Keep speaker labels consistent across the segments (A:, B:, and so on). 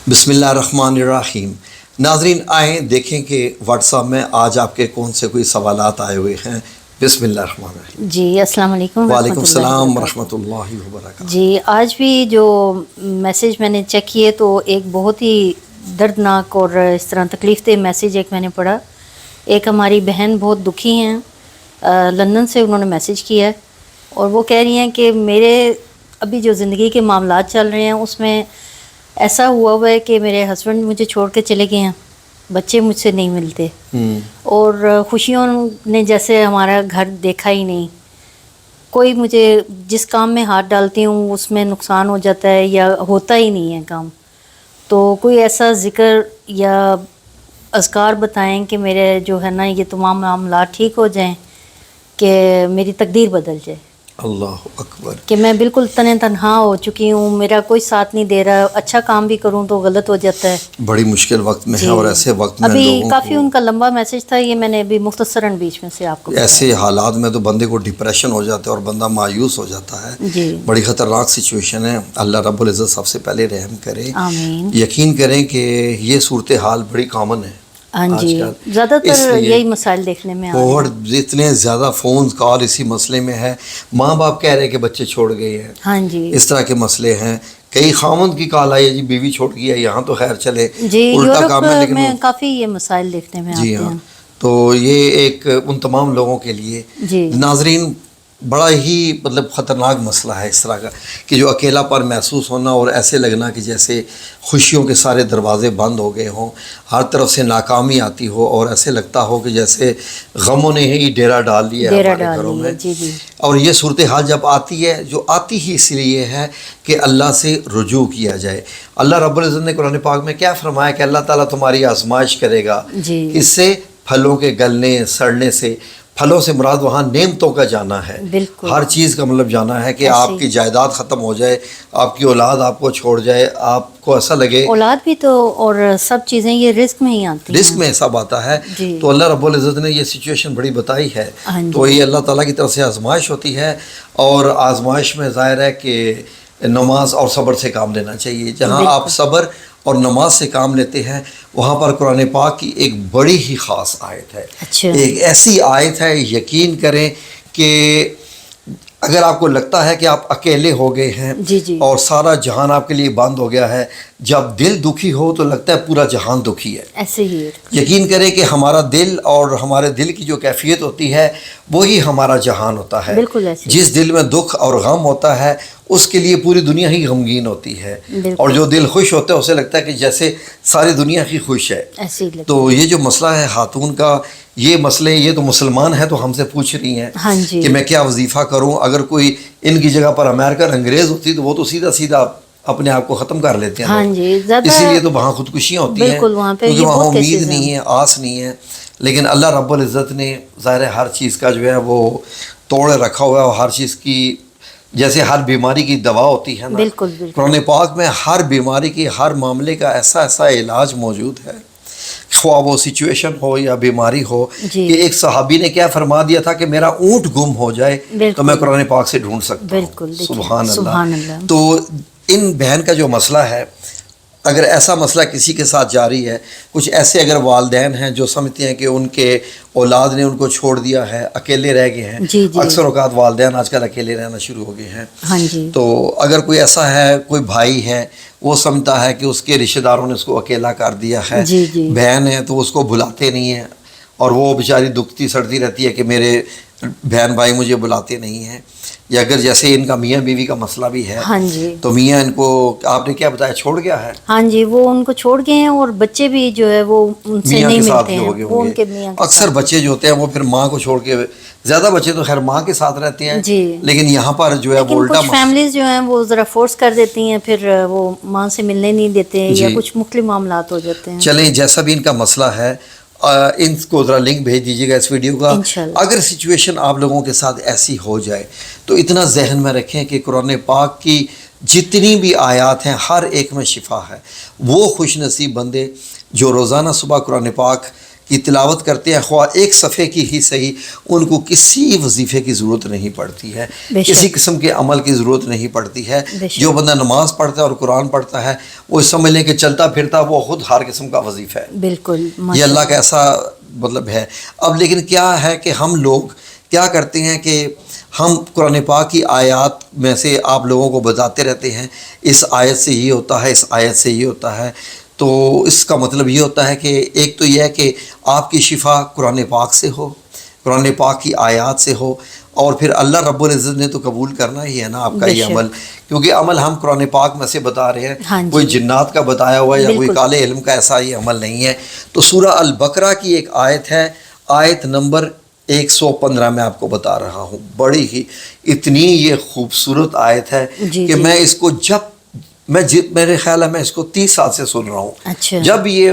A: بسم اللہ الرحمن الرحیم۔ ناظرین آئیں دیکھیں کہ واٹس ایپ میں آج آپ کے کون سے کوئی سوالات آئے ہوئے ہیں۔ بسم اللہ الرحمن الرحیم۔
B: جی السلام علیکم۔
A: وعلیکم السلام ورحمۃ اللہ وبرکاتہ۔
B: جی آج بھی جو میسیج میں نے چیک کیے تو ایک بہت ہی دردناک اور اس طرح تکلیف دہ میسیج ایک میں نے پڑھا۔ ایک ہماری بہن بہت دکھی ہیں، لندن سے انہوں نے میسیج کیا ہے اور وہ کہہ رہی ہیں کہ میرے ابھی جو زندگی کے معاملات چل رہے ہیں اس میں ایسا ہوا ہے کہ میرے ہسبینڈ مجھے چھوڑ کے چلے گئے ہیں، بچے مجھ سے نہیں ملتے اور خوشیوں نے جیسے ہمارا گھر دیکھا ہی نہیں۔ کوئی مجھے جس کام میں ہاتھ ڈالتی ہوں اس میں نقصان ہو جاتا ہے یا ہوتا ہی نہیں ہے کام۔ تو کوئی ایسا ذکر یا اذکار بتائیں کہ میرے جو ہے نا یہ تمام معاملات ٹھیک ہو جائیں، کہ میری تقدیر بدل جائے،
A: اللہ اکبر۔
B: کہ میں بالکل تنہا ہو چکی ہوں، میرا کوئی ساتھ نہیں دے رہا، اچھا کام بھی کروں تو غلط ہو جاتا ہے۔
A: بڑی مشکل وقت میں ہے اور ایسے وقت میں
B: ابھی
A: لوگوں
B: کافی ان کا لمبا میسیج تھا، یہ میں نے ابھی مختصراً بیچ میں سے آپ کو
A: ایسے حالات میں تو بندے کو ڈپریشن ہو جاتا ہے اور بندہ مایوس ہو جاتا ہے۔
B: جی
A: بڑی خطرناک سچویشن ہے۔ اللہ رب العزت سب سے پہلے رحم کرے۔
B: آمین۔
A: یقین کریں کہ یہ صورتحال بڑی کامن ہے۔
B: ہاں جی، زیادہ تر یہی مسائل دیکھنے میں آ رہے ہیں۔
A: اور اتنے زیادہ فون کال اسی مسئلے میں ہے۔ ماں باپ کہہ رہے کہ بچے چھوڑ گئے ہیں،
B: ہاں جی
A: اس طرح کے مسئلے ہیں۔ کئی خاوند کی کال آئی ہے جی بیوی چھوڑ گئی ہے، یہاں تو خیر چلے
B: جی،
A: الٹا کام ہے،
B: یورپ
A: لیکن
B: میں کافی یہ مسائل دیکھنے میں
A: جی
B: آتے
A: ہاں،
B: ہیں۔
A: تو یہ ایک ان تمام لوگوں کے لیے
B: جی
A: ناظرین بڑا ہی خطرناک مسئلہ ہے اس طرح کا، کہ جو اکیلا پر محسوس ہونا اور ایسے لگنا کہ جیسے خوشیوں کے سارے دروازے بند ہو گئے ہوں، ہر طرف سے ناکامی آتی ہو اور ایسے لگتا ہو کہ جیسے غموں نے ہی ڈیرا ڈال لیا ہے ہمارے گھروں میں۔
B: جی جی
A: اور یہ صورتحال جب آتی ہے، جو آتی ہی اس لیے ہے کہ اللہ سے رجوع کیا جائے۔ اللہ رب العزت نے قرآن پاک میں کیا فرمایا کہ اللہ تعالیٰ تمہاری آزمائش کرے گا،
B: جی
A: اس سے پھلوں کے گلنے سڑنے سے۔ پھلوں سے مراد وہاں نعمتوں کا جانا ہے،
B: بالکل
A: ہر چیز کا مطلب جانا ہے کہ آپ کی جائیداد ختم ہو جائے، آپ کی اولاد آپ کو چھوڑ جائے، آپ کو ایسا لگے
B: اولاد بھی تو اور سب چیزیں یہ رزق میں ہی آتی ہیں،
A: رزق میں سب آتا ہے۔
B: جی
A: تو اللہ رب العزت نے یہ سچویشن بڑی بتائی ہے۔
B: ہاں جی
A: تو یہ اللہ تعالیٰ کی طرف سے آزمائش ہوتی ہے، اور آزمائش میں ظاہر ہے کہ نماز اور صبر سے کام لینا چاہیے۔ جہاں آپ صبر اور نماز سے کام لیتے ہیں وہاں پر قرآن پاک کی ایک بڑی ہی خاص آیت ہے۔
B: اچھا
A: ایک ایسی آیت ہے، یقین کریں کہ اگر آپ کو لگتا ہے کہ آپ اکیلے ہو گئے ہیں
B: جی جی
A: اور سارا جہان آپ کے لیے بند ہو گیا ہے، جب دل دکھی ہو تو لگتا ہے پورا جہان دکھی ہے۔
B: ایسے ہی
A: یقین کریں کہ ہمارا دل اور ہمارے دل کی جو کیفیت ہوتی ہے وہی ہمارا جہان ہوتا ہے۔
B: بالکل ایسے
A: جس دل میں دکھ اور غم ہوتا ہے اس کے لیے پوری دنیا ہی غمگین ہوتی ہے،
B: بالکل
A: اور جو دل خوش ہوتا ہے اسے لگتا ہے کہ جیسے ساری دنیا ہی خوش ہے۔
B: ایسے ہی
A: تو یہ جو مسئلہ ہے خاتون کا، یہ مسئلے یہ تو مسلمان ہے تو ہم سے پوچھ رہی ہیں
B: ہاں جی
A: کہ میں کیا وظیفہ کروں۔ اگر کوئی ان کی جگہ پر امریکن انگریز ہوتی تو وہ تو سیدھا سیدھا اپنے آپ کو ختم کر لیتے ہیں۔
B: ہاں جی، زیادہ
A: اسی لیے تو وہاں خودکشیاں ہوتی ہیں،
B: بالکل وہاں پہ
A: کیونکہ
B: یہ
A: وہاں
B: بہت
A: امید
B: کیسز
A: نہیں ہے، آس نہیں ہے۔ لیکن اللہ رب العزت نے ظاہر ہے ہر چیز کا جو ہے وہ توڑ رکھا ہوا ہے، اور ہر چیز کی جیسے ہر بیماری کی دوا ہوتی ہے نا،
B: بالکل بالکل
A: قرآن پاک میں ہر بیماری کی، ہر معاملے کا ایسا علاج موجود ہے، خواہ وہ سچویشن ہو یا بیماری ہو۔
B: جی
A: کہ ایک صحابی نے کیا فرما دیا تھا کہ میرا اونٹ گم ہو جائے تو میں قرآن پاک سے ڈھونڈ سکتا ہوں۔
B: بالکل
A: سبحان
B: سبحان
A: اللہ۔
B: اللہ۔
A: تو ان بہن کا جو مسئلہ ہے، اگر ایسا مسئلہ کسی کے ساتھ جاری ہے، کچھ ایسے اگر والدین ہیں جو سمجھتے ہیں کہ ان کے اولاد نے ان کو چھوڑ دیا ہے، اکیلے رہ گئے ہیں،
B: جی جی
A: اکثر اوقات والدین آج کل اکیلے رہنا شروع ہو گئے ہیں۔
B: ہاں جی
A: تو اگر کوئی ایسا ہے، کوئی بھائی ہے، وہ سمجھتا ہے کہ اس کے رشتہ داروں نے اس کو اکیلا کر دیا ہے،
B: جی جی
A: بہن ہے تو اس کو بلاتے نہیں ہیں، اور وہ بیچاری دکھتی سڑتی رہتی ہے کہ میرے بہن بھائی مجھے بلاتے نہیں ہیں، یا اگر جیسے ان کا میاں بیوی کا مسئلہ بھی ہے،
B: ہاں جی
A: تو میاں ان کو آپ نے کیا بتایا چھوڑ گیا ہے،
B: ہاں جی، وہ ان کو چھوڑ گئے ہیں اور بچے بھی جو ہے وہ ان سے
A: میاں
B: نہیں
A: کے ساتھ
B: ملتے
A: جو
B: ہیں،
A: ہو گئے
B: وہ
A: ہوں
B: ان کے
A: گے۔
B: میاں کے
A: اکثر
B: ساتھ۔
A: بچے جو ہوتے ہیں وہ پھر ماں کو چھوڑ کے، زیادہ بچے تو خیر ماں کے ساتھ رہتے ہیں،
B: جی
A: لیکن یہاں پر جو ہے وہ
B: لیکن
A: الٹا
B: کچھ فیملیز جو ہیں وہ ذرا فورس کر دیتی ہیں، پھر وہ ماں سے ملنے نہیں دیتے ہیں، یا
A: جی۔
B: کچھ مختلف معاملات ہو جاتے ہیں۔
A: چلیں جیسا بھی ان کا مسئلہ ہے، ان کو ذرا لنک بھیج دیجیے گا اس ویڈیو کا۔
B: انشاءاللہ۔
A: اگر سچویشن آپ لوگوں کے ساتھ ایسی ہو جائے تو اتنا ذہن میں رکھیں کہ قرآن پاک کی جتنی بھی آیات ہیں ہر ایک میں شفا ہے۔ وہ خوش نصیب بندے جو روزانہ صبح قرآن پاک کی تلاوت کرتے ہیں، خواہ ایک صفحے کی ہی صحیح، ان کو کسی وظیفے کی ضرورت نہیں پڑتی ہے،
B: بے شک،
A: کسی قسم کے عمل کی ضرورت نہیں پڑتی ہے۔
B: بے شک،
A: جو بندہ نماز پڑھتا ہے اور قرآن پڑھتا ہے وہ سمجھ لیں کہ چلتا پھرتا وہ خود ہر قسم کا وظیفہ ہے۔
B: بالکل،
A: یہ
B: ماشاء
A: اللہ کا ایسا مطلب ہے۔ اب لیکن کیا ہے کہ ہم لوگ کیا کرتے ہیں کہ ہم قرآن پاک کی آیات میں سے آپ لوگوں کو بتاتے رہتے ہیں اس آیت سے یہ ہوتا ہے، اس آیت سے یہ ہوتا ہے، تو اس کا مطلب یہ ہوتا ہے کہ ایک تو یہ ہے کہ آپ کی شفا قرآن پاک سے ہو، قرآن پاک کی آیات سے ہو، اور پھر اللہ رب العزت نے تو قبول کرنا ہی ہے نا آپ کا
B: بے
A: یہ
B: شک،
A: عمل، کیونکہ عمل ہم قرآن پاک میں سے بتا رہے ہیں،
B: ہاں جی،
A: کوئی جنات کا بتایا ہوا ہے یا کوئی
B: بالکل،
A: کالے علم کا ایسا یہ عمل نہیں ہے۔ تو سورہ البقرہ کی ایک آیت ہے، آیت نمبر 115 میں آپ کو بتا رہا ہوں، بڑی ہی اتنی یہ خوبصورت آیت ہے
B: جی
A: کہ
B: جی،
A: میں اس کو میرے خیال ہے میں اس کو 30 سال سے سن رہا ہوں۔
B: اچھا،
A: جب یہ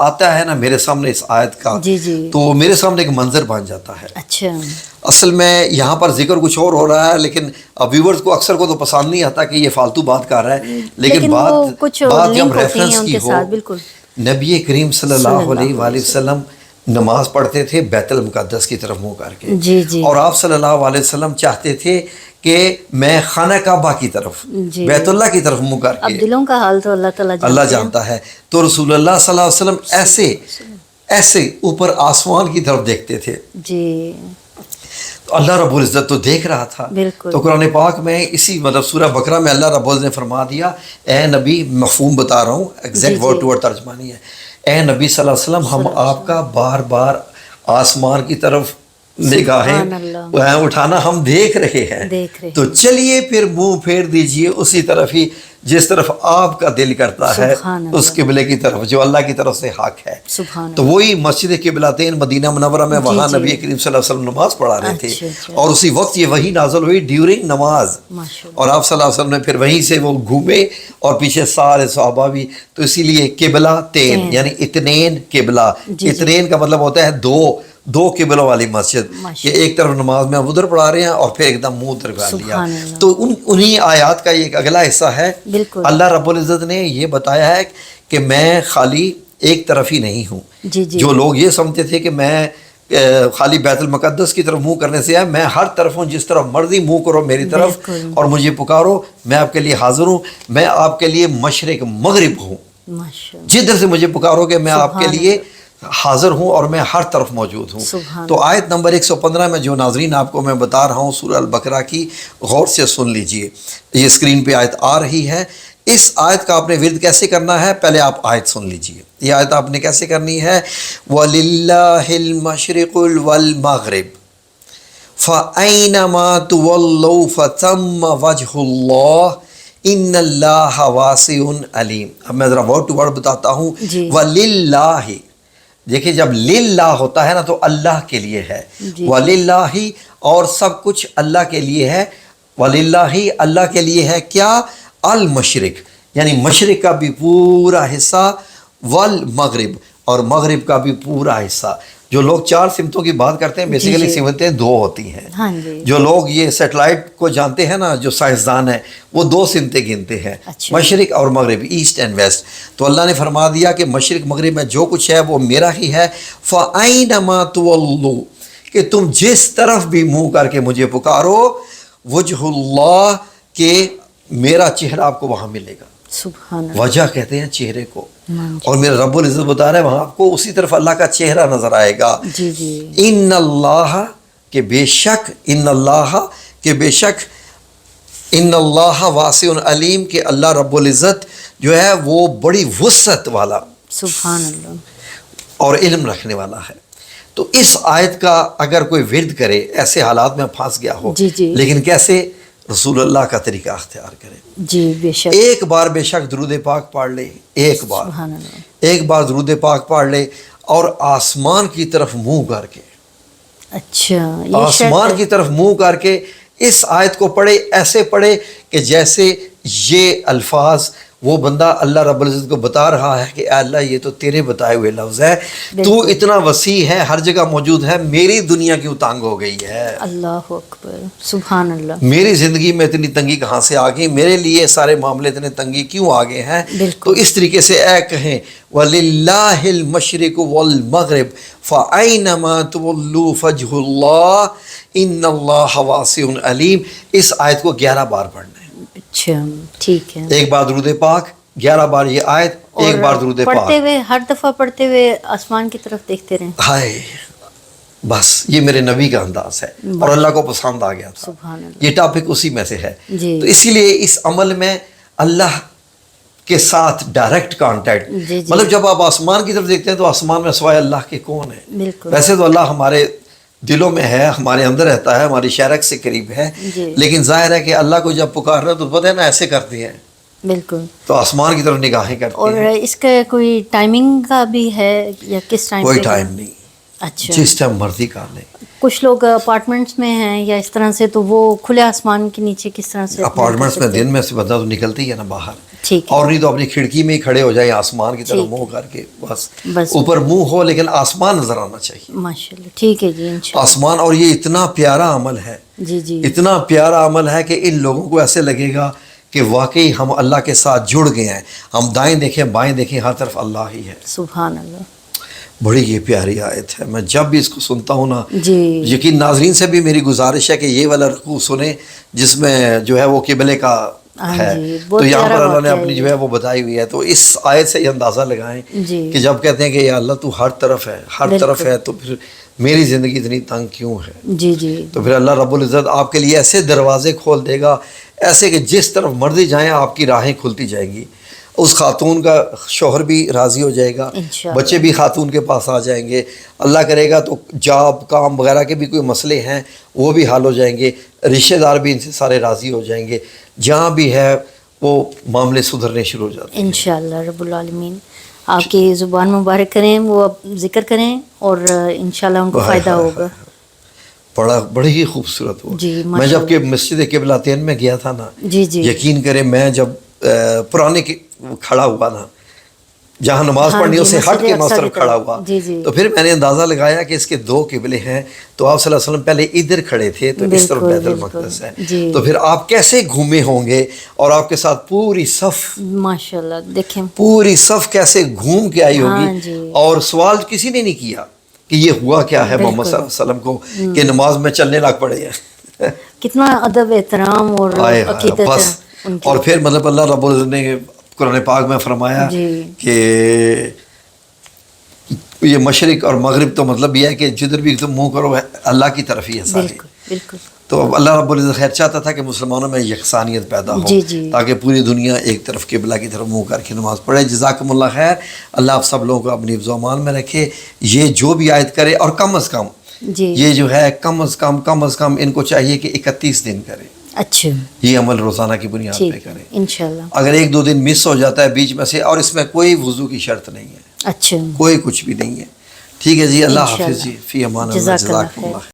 A: آتا ہے نا میرے سامنے اس آیت کا،
B: جی جی،
A: تو میرے سامنے ایک منظر بن جاتا ہے۔
B: اچھا،
A: اصل میں یہاں پر ذکر کچھ اور ہو رہا ہے، لیکن ویورز کو اکثر کو تو پسند نہیں آتا کہ یہ فالتو بات کر رہا ہے، لیکن
B: وہ کچھ
A: بات جب
B: لنک ہوتی ہیں
A: ریفرنس
B: ان
A: کی
B: کے
A: ہو،
B: ساتھ، بالکل،
A: نبی کریم صلی اللہ علیہ وآلہ وسلم نماز پڑھتے تھے بیت المقدس کی طرف منہ کر کے،
B: جی جی،
A: اور آپ صلی اللہ علیہ وسلم چاہتے تھے کہ میں خانہ کعبہ کی طرف،
B: جی،
A: بیت اللہ کی طرف منہ کر
B: اب
A: کے،
B: دلوں کا حال تو اللہ تعالیٰ
A: اللہ
B: جانتے ہیں۔
A: جانتا ہے، تو رسول اللہ صلی اللہ علیہ وسلم ایسے اوپر آسمان کی طرف دیکھتے تھے،
B: جی،
A: تو اللہ رب العزت تو دیکھ رہا تھا۔
B: بالکل،
A: تو قرآن پاک میں اسی مطلب سورہ بقرہ میں اللہ رب العزت نے فرما دیا، اے نبی، مفہوم بتا رہا ہوں، ایگزیکٹ
B: جی،
A: ورڈ
B: جی،
A: ٹو ورڈ ترجمہ نہیں ہے، اے نبی صلی اللہ علیہ وسلم، ہم آپ کا بار بار آسمان کی طرف نگاہیں
B: سبحان اللہ،
A: اٹھانا ہم دیکھ رہے ہیں،
B: دیکھ رہے
A: تو چلیے پھر منہ پھیر دیجئے اسی طرف ہی جس طرف آپ کا دل کرتا ہے،
B: سبحان
A: اس
B: اللہ،
A: قبلے کی طرف جو اللہ کی طرف سے حق ہے۔
B: سبحان
A: تو
B: اللہ،
A: وہی مسجد قبلتین مدینہ منورہ میں
B: جی
A: وہاں
B: جی،
A: نبی کریم صلی اللہ علیہ وسلم نماز پڑھا رہے تھے،
B: اچھا اچھا،
A: اور اسی وقت یہ وہی نازل ہوئی ڈیورنگ نماز،
B: ماشاء اللہ،
A: اور آپ صلی اللہ علیہ وسلم نے پھر وہیں سے وہ گھومے اور پیچھے سارے صحابہ بھی، تو اسی لیے قبلہ تین
B: تین،
A: یعنی اتنین قبلہ،
B: جی جی،
A: اتنین کا مطلب ہوتا ہے دو قبلوں والی مسجد، کہ
B: ماشاء
A: ایک طرف نماز میں ادھر پڑھا رہے ہیں اور پھر ایک دم منہ ادھر کر لیا۔
B: سبحان اللہ،
A: تو انہی آیات کا ایک اگلا حصہ ہے،
B: بالکل،
A: اللہ رب العزت نے یہ بتایا ہے کہ میں خالی ایک طرف ہی نہیں ہوں۔
B: جی جی،
A: جو لوگ یہ سمجھتے تھے کہ میں خالی بیت المقدس کی طرف منہ کرنے سے ہے، میں ہر طرف ہوں، جس طرف مرضی منہ کرو میری طرف
B: بالکل،
A: اور مجھے پکارو، میں آپ کے لیے حاضر ہوں، میں آپ کے لیے مشرق مغرب ہوں،
B: ماشاء اللہ،
A: جدھر سے مجھے پکارو کہ میں آپ کے
B: سبحان
A: لیے حاضر ہوں اور میں ہر طرف موجود ہوں۔
B: سبحان
A: تو آیت نمبر 115 میں جو ناظرین آپ کو میں بتا رہا ہوں سورہ البقرہ کی، غور سے سن لیجئے، یہ اسکرین پہ آیت آ رہی ہے۔ اس آیت کا آپ نے ورد کیسے کرنا ہے، پہلے آپ آیت سن لیجئے، یہ آیت آپ نے کیسے کرنی ہے، وَلِلَّهِ الْمَشْرِقُ وَالْمَغْرِبُ فَأَيْنَمَا تُوَلُّوا فَثَمَّ وَجْهُ اللَّهِ إِنَّ اللَّهَ وَاسِعٌ عَلِيمٌ۔ اب میں ذرا ورڈ ٹو ورڈ بتاتا ہوں،
B: جی،
A: وَلِلَّهِ، دیکھیں جب للہ ہوتا ہے نا تو اللہ کے لیے ہے،
B: جی،
A: وَلِلَّهِ، اور سب کچھ اللہ کے لیے ہے، وَلِلَّهِ، اللہ کے لیے ہے کیا، المشرق، یعنی مشرق کا بھی پورا حصہ، والمغرب، اور مغرب کا بھی پورا حصہ۔ جو لوگ 4 سمتوں کی بات کرتے ہیں،
B: جی
A: بیسیکلی
B: جی،
A: سمتیں 2 ہوتی ہیں۔
B: ہاں جی،
A: جو لوگ یہ سیٹلائٹ کو جانتے ہیں نا، جو سائنسدان ہیں، وہ 2 سمتیں گنتے ہیں،
B: اچھا،
A: مشرق اور مغرب، ایسٹ اینڈ ویسٹ۔ تو اللہ نے فرما دیا کہ مشرق مغرب میں جو کچھ ہے وہ میرا ہی ہے، فَأَيْنَمَا تُوَلُّوا، کہ تم جس طرف بھی منہ کر کے مجھے پکارو، وجہ اللہ، کہ میرا چہرہ آپ کو وہاں ملے گا۔
B: سبحان اللہ،
A: وجہ کہتے ہیں چہرے کو،
B: ماشاء
A: اور میرا رب العزت بتا رہا ہے وہاں آپ کو اسی طرف اللہ کا چہرہ نظر آئے گا۔
B: جی جی،
A: ان اللہ، کہ بے شک، ان اللہ، کہ بے شک، ان اللہ واسع علیم، کہ اللہ رب العزت جو ہے وہ بڑی وسعت والا
B: سبحان اللہ،
A: اور علم رکھنے والا ہے۔ تو اس آیت کا اگر کوئی ورد کرے، ایسے حالات میں پھنس گیا ہو،
B: جی جی،
A: لیکن کیسے، رسول اللہ کا طریقہ اختیار کرے،
B: جی، بے شک،
A: ایک بار بے شک درود پاک پڑھ لے، ایک بار،
B: سبحان اللہ،
A: ایک بار درود پاک پڑھ لے، اور آسمان کی طرف منہ کر کے،
B: اچھا، یہ
A: آسمان
B: شرط
A: کی طرف منہ کر کے اس آیت کو پڑھے، ایسے پڑھے کہ جیسے یہ الفاظ وہ بندہ اللہ رب العزت کو بتا رہا ہے کہ اے اللہ یہ تو تیرے بتائے ہوئے لفظ ہے، تو اتنا وسیع ہے، ہر جگہ موجود ہے، میری دنیا کیوں تنگ ہو گئی ہے،
B: اللہ اکبر، سبحان اللہ،
A: میری زندگی میں اتنی تنگی کہاں سے آ گئی، میرے لیے سارے معاملے اتنے تنگی کیوں آ گئے ہیں.
B: بالکل.
A: تو اس طریقے سے اے کہیں وَلِلَّهِ الْمَشْرِقُ وَالْمَغْرِبُ فَأَيْنَمَا تُوَلُّوا فَوَجْهُ اللَّهِ إِنَّ اللَّهَ وَاسِعٌ عَلِيمٌ. اس آیت کو 11 بار پڑھنا ہے.
B: اچھا ٹھیک ہے.
A: ایک بار درود پاک، 11 بار یہ آیت، ایک بار درود پاک
B: پڑھتے ہوئے ہر دفعہ پڑھتے ہوئے آسمان کی طرف دیکھتے رہیں.
A: ہائے بس یہ میرے نبی کا انداز ہے اور اللہ کو پسند آ گیا تھا.
B: سبحان اللہ.
A: یہ ٹاپک اسی میں سے ہے.
B: جی.
A: تو اسی لیے اس عمل میں اللہ کے ساتھ ڈائریکٹ کانٹیکٹ،
B: جی.
A: مطلب جب آپ آسمان کی طرف دیکھتے ہیں تو آسمان میں سوائے اللہ کے کون ہے.
B: بالکل.
A: ویسے تو اللہ ہمارے دلوں میں ہے، ہمارے اندر رہتا ہے، ہماری شرک سے قریب ہے،
B: جی. لیکن
A: ظاہر ہے کہ اللہ کو جب پکار رہے تو پتہ ہے نا ایسے کرتے ہیں،
B: بالکل.
A: تو آسمان کی طرف نگاہیں کرتے
B: اور
A: ہیں.
B: اس کا کوئی ٹائمنگ کا بھی ہے یا کس ٹائم؟
A: کوئی ٹائم نہیں،
B: اچھا.
A: جس ٹائم مرضی کر لیں.
B: کچھ لوگ اپارٹمنٹس میں ہیں یا اس طرح سے، تو وہ کھلے آسمان کے نیچے کس طرح سے؟
A: اپارٹمنٹس میں دن میں سے بندہ تو نکلتی ہے نا باہر،
B: ٹھیک ہے.
A: اور نہیں تو اپنی کھڑکی میں ہی کھڑے ہو جائے آسمان کی طرف منہ کر کے، بس اوپر منہ ہو لیکن آسمان نظر آنا چاہیے.
B: ماشاء اللہ. ٹھیک ہے جی، انشاءاللہ.
A: آسمان، اور یہ اتنا پیارا عمل ہے،
B: جی جی،
A: اتنا پیارا عمل ہے کہ ان لوگوں کو ایسے لگے گا کہ واقعی ہم اللہ کے ساتھ جڑ گئے ہیں. ہم دائیں دیکھیں بائیں دیکھیں ہر طرف اللہ ہی ہے.
B: سبحان اللہ.
A: بڑی یہ پیاری آیت ہے. میں جب بھی اس کو سنتا ہوں نا،
B: جی،
A: یقین ناظرین سے بھی میری گزارش ہے کہ یہ والا رکوع سنیں جس میں جو ہے وہ قبلے کا ہے. تو یہاں پر اللہ نے اپنی جو ہے وہ بتائی ہوئی ہے. تو اس آیت سے یہ اندازہ لگائیں کہ جب کہتے ہیں کہ یا اللہ تو ہر طرف ہے، ہر طرف ہے، تو پھر میری زندگی اتنی تنگ کیوں ہے.
B: جی جی،
A: تو پھر اللہ رب العزت آپ کے لیے ایسے دروازے کھول دے گا، ایسے کہ جس طرف مرضی جائیں آپ کی راہیں کھلتی جائیں گی. اس خاتون کا شوہر بھی راضی ہو جائے گا، بچے بھی خاتون کے پاس آ جائیں گے، اللہ کرے گا تو جاب کام وغیرہ کے بھی کوئی مسئلے ہیں وہ بھی حل ہو جائیں گے، رشتہ دار بھی ان سے سارے راضی ہو جائیں گے، جہاں بھی ہے وہ معاملے سدھرنے شروع ہو جاتے ہیں
B: انشاءاللہ رب العالمین. آپ کی زبان مبارک کریں، وہ ذکر کریں اور انشاءاللہ ان کو فائدہ ہوگا.
A: بڑی ہی خوبصورت ہو.
B: جی،
A: میں جب کہ مسجد قبلتین میں گیا تھا نا،
B: جی جی،
A: یقین کریں میں جب پرانے کھڑا ہوا نا، جہاں نماز پڑھنی اسے ہٹ کے میں اس طرف کھڑا ہوا، تو پھر میں نے اندازہ لگایا کہ اس کے 2 قبلے ہیں. تو آپ صلی اللہ علیہ وسلم پہلے ادھر کھڑے تھے تو اس طرف بیت المقدس ہے. تو پھر آپ کیسے گھومے ہوں گے، اور آپ کے ساتھ پوری صف،
B: ماشاءاللہ دیکھیں
A: پوری صف کیسے گھوم کے آئی ہوگی. اور سوال کسی نے نہیں کیا کہ یہ ہوا کیا ہے محمد صلی اللہ علیہ وسلم کو کہ نماز میں چلنے لگ پڑے ہیں.
B: کتنا ادب احترام اور عقیدت
A: بس. اور پھر مطلب اللہ رب العزت نے قرآن پاک میں فرمایا کہ یہ مشرق اور مغرب، تو مطلب یہ ہے کہ جدھر بھی تم منہ کرو اللہ کی طرف ہی ہے سارے.
B: بالکل.
A: تو اللہ رب العزت خیر چاہتا تھا کہ مسلمانوں میں یکسانیت پیدا ہو، تاکہ پوری دنیا ایک طرف قبلہ کی طرف منہ کر کے نماز پڑھے. جزاکم اللہ خیر. اللہ آپ سب لوگوں کو اپنی حفظ و امان میں رکھے. یہ جو بھی آیت کرے، اور کم از کم یہ جو ہے کم از کم ان کو چاہیے کہ 31 دن کرے.
B: اچھا،
A: یہ عمل روزانہ کی بنیاد پہ کریں
B: انشاءاللہ.
A: اگر 1-2 دن مس ہو جاتا ہے بیچ میں سے، اور اس میں کوئی وضو کی شرط نہیں ہے،
B: اچھا،
A: کوئی کچھ بھی نہیں ہے. ٹھیک ہے جی، اللہ حافظ جی، فی امان اللہ، جزاکم اللہ.